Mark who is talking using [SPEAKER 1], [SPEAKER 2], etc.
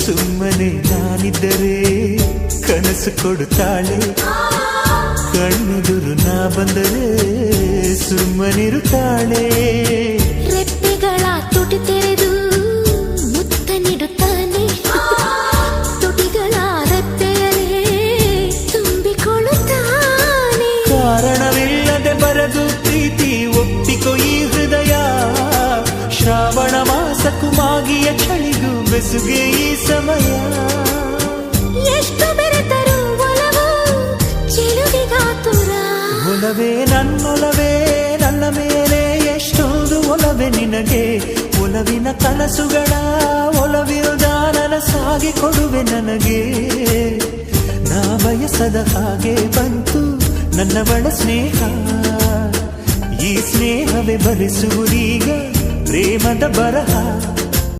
[SPEAKER 1] ಸುಮ್ಮನೆ ನಾನಿದ್ದರೆ ಕನಸು ಕೊಡುತ್ತಾಳೆ, ಕಣ್ಣೆದುರು ನಾ ಬಂದರೆ ಸುಮ್ಮನಿರುತ್ತಾಳೆ.
[SPEAKER 2] ರೆಪ್ಪೆಗಳ ತುಟಿ ತೆರೆದು ಮುತ್ತ ನೀಡುತ್ತಾನೆ, ತುಟಿಗಳ ರೆಪ್ಪೆಯಲೇ ತುಂಬಿಕೊಳ್ಳುತ್ತಾನೆ.
[SPEAKER 1] ಕಾರಣವಿಲ್ಲದೆ ಬರದು ಪ್ರೀತಿ ಒಪ್ಪಿಕೊ ಈ ಹೃದಯ, ಶ್ರಾವಣ ಮಾಸಕ್ಕೂ ಮಾಗಿಯ ಚಳಿಗೂ ಬೆಸುಗೆ ಈ ಸಮಯ.
[SPEAKER 2] ಎಷ್ಟು ಬೆರೆತರೂ ಒಲವು ಚೆಲುವಿಗಾತುರ.
[SPEAKER 1] ಒಲವೇ ನನ್ನೊಲವೇ ನನ್ನ ಮೇಲೆ ಎಷ್ಟೊಂದು ಒಲವೇ ನಿನಗೆ, ಒಲವಿನ ಕನಸುಗಳ ಒಲವಿರುದ ನನಸಾಗಿ ಕೊಡುವೆ ನನಗೆ. ನಾ ಬಯಸದ ಹಾಗೆ ಬಂತು ನನ್ನವಳ ಸ್ನೇಹ, ಈ ಸ್ನೇಹವೇ ಬರೆಸುವುದೀಗ ಪ್ರೇಮದ ಬರಹ.